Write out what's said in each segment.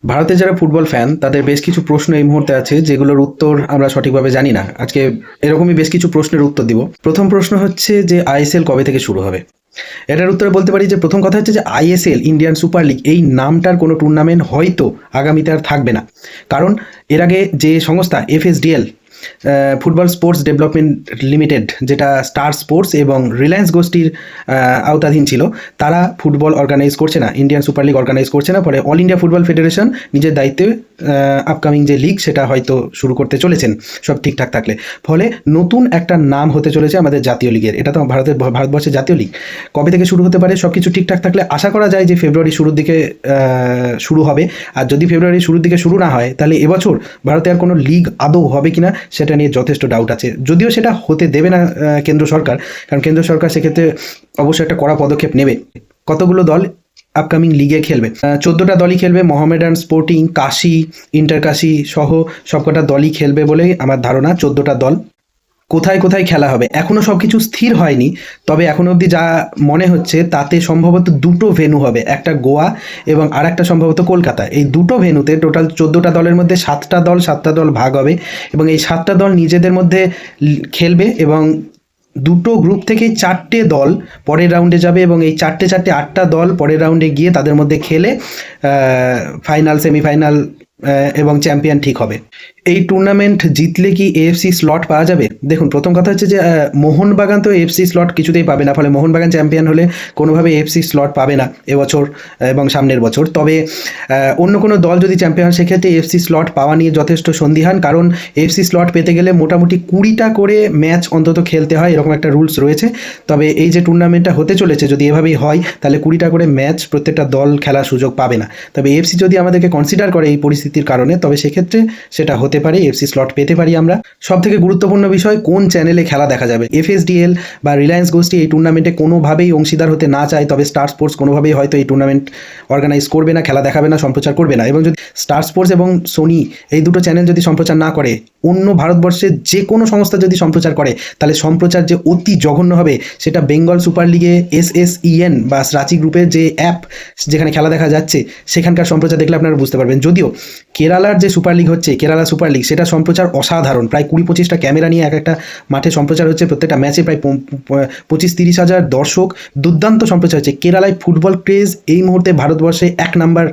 ভারতে যারা football fan তাদের বেশ কিছু প্রশ্ন এই মুহূর্তে আছে যেগুলোর উত্তর আমরা সঠিকভাবে জানি না। আজকে এরকমই বেশ কিছু প্রশ্নের উত্তর দিব। প্রথম প্রশ্ন হচ্ছে যে আইএসএল কবে থেকে শুরু হবে? এটার উত্তরে বলতে পারি যে প্রথম কথা হচ্ছে যে আইএসএল ইন্ডিয়ান সুপার লিগ এই নামটার কোনো টুর্নামেন্ট হয়তো আগামীতে আর থাকবে না। কারণ এর আগে যে সংস্থা FSDL, football sports development limited, যেটা স্টার স্পোর্টস এবং রিলায়েন্স গোষ্ঠীর আওতাধীন ছিল, তারা ফুটবল অর্গানাইজ করছে না, ইন্ডিয়ান সুপার লিগ অর্গানাইজ করছে না। ফলে অল ইন্ডিয়া ফুটবল ফেডারেশন নিজের দায়িত্বে আপকামিং যে লিগ সেটা হয়তো শুরু করতে চলেছেন, সব ঠিকঠাক থাকলে। ফলে নতুন একটা নাম হতে চলেছে আমাদের জাতীয় লিগের। এটা তো ভারতবর্ষের জাতীয় লিগ। কবে থেকে শুরু হতে পারে? সব কিছু ঠিকঠাক থাকলে আশা করা যায় যে ফেব্রুয়ারি শুরুর দিকে শুরু হবে। আর যদি ফেব্রুয়ারি শুরুর দিকে শুরু না হয়, তাহলে এবছর ভারতে আর কোনো লিগ আদৌ হবে কিনা সেটা নিয়ে যথেষ্ট ডাউট আছে। যদিও সেটা হতে দেবে না কেন্দ্র সরকার, কারণ কেন্দ্র সরকার সেক্ষেত্রে অবশ্যই একটা কড়া পদক্ষেপ নেবে। কতগুলো দল আপকামিং লিগে খেলবে? 14টা দলই খেলবে। মোহামেডান, স্পোর্টিং, কাশি, ইন্টার কাশি সহ সবকটা দলই খেলবে বলেই আমার ধারণা। 14টা দল। কোথায় কোথায় খেলা হবে এখনো সবকিছু স্থির হয়নি, তবে এখনো অবধি যা মনে হচ্ছে তাতে সম্ভবত দুটো ভেন্যু হবে, একটা গোয়া এবং আর একটা সম্ভবত কলকাতা। এই দুটো ভেন্যুতে টোটাল 14টা দলের মধ্যে 7টা দল ভাগ হবে এবং এই 7টা দল নিজেদের মধ্যে খেলবে এবং দুটো গ্রুপ থেকে 4টে দল পরের রাউন্ডে যাবে এবং এই 8টা দল পরের রাউন্ডে গিয়ে তাদের মধ্যে খেলে ফাইনাল, সেমিফাইনাল এবং চ্যাম্পিয়ন ঠিক হবে। এই টুর্নামেন্ট জিতলে কি এএফসি স্লট পাওয়া যাবে? দেখুন, প্রথম কথা হচ্ছে যে মোহনবাগান তো এএফসি স্লট কিছুতেই পাবে না। ফলে মোহনবাগান চ্যাম্পিয়ন হলে কোনোভাবে এএফসি স্লট পাবে না এবছর এবং সামনের বছর। তবে অন্য কোনো দল যদি চ্যাম্পিয়ন হয় সেক্ষেত্রে এএফসি স্লট পাওয়া নিয়ে যথেষ্ট সন্দিহান, কারণ এএফসি স্লট পেতে গেলে মোটামুটি 20টা করে ম্যাচ অন্তত খেলতে হয়, এরকম একটা রুলস রয়েছে। তবে এই যে টুর্নামেন্টটা হতে চলেছে, যদি এভাবেই হয় তাহলে 20টা করে ম্যাচ প্রত্যেকটা দল খেলার সুযোগ পাবে না। তবে এএফসি যদি আমাদেরকে কনসিডার করে এই পরিস্থিতির কারণে, তবে সেক্ষেত্রে সেটা হতে পারে, এফসি স্লট পেতে পারি আমরা। সব থেকে গুরুত্বপূর্ণ বিষয়, কোন চ্যানেলে খেলা দেখা যাবে। এফএসডিএল বা রিলায়েন্স গোষ্ঠী এই টুর্নামেন্টে কোনোভাবেই অংশীদার হতে না চায়, তবে স্টার স্পোর্টস কোনোভাবেই হয়তো এই টুর্নামেন্ট অর্গানাইজ করবে না, খেলা দেখাবে না, সম্প্রচার করবে না। এবং যদি স্টার স্পোর্টস এবং সোনি এই দুটো চ্যানেল যদি সম্প্রচার না করে, অন্য ভারতবর্ষের যে কোনো সংস্থা যদি সম্প্রচার করে, তাহলে সম্প্রচার যে অতি জঘন্য হবে, সেটা বেঙ্গল সুপার লিগে এসএসইএন বা রাঁচি গ্রুপের যে অ্যাপ যেখানে খেলা দেখা যাচ্ছে সেখানকার সম্প্রচার দেখলে আপনারা বুঝতে পারবেন। যদিও কেরালার যে সুপার লিগ হচ্ছে, কেরালা সুপার লিগ, সেটা সম্প্রচার অসাধারণ। প্রায় 20-25টা ক্যামেরা নিয়ে এক একটা মাঠে সম্প্রচার হচ্ছে, প্রত্যেকটা ম্যাচে প্রায় 25-30 হাজার দর্শক, দুর্দান্ত সম্প্রচার হচ্ছে। কেরালায় ফুটবল ক্রেজ এই মুহূর্তে ভারতবর্ষে 1 নাম্বার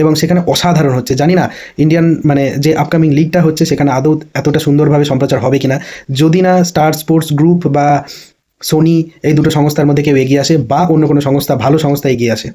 এবং সেখানে অসাধারণ হচ্ছে। জানি না ইন্ডিয়ান যে আপকামিং লিগটা হচ্ছে সেখানে আদৌ এতটা সুন্দরভাবে সম্প্রচার হবে কিনা, যদি না স্টার স্পোর্টস গ্রুপ বা সোনি এই দুটো সংস্থার মধ্যে কেউ এগিয়ে আসে বা অন্য কোনো সংস্থা, ভালো সংস্থা এগিয়ে আসে।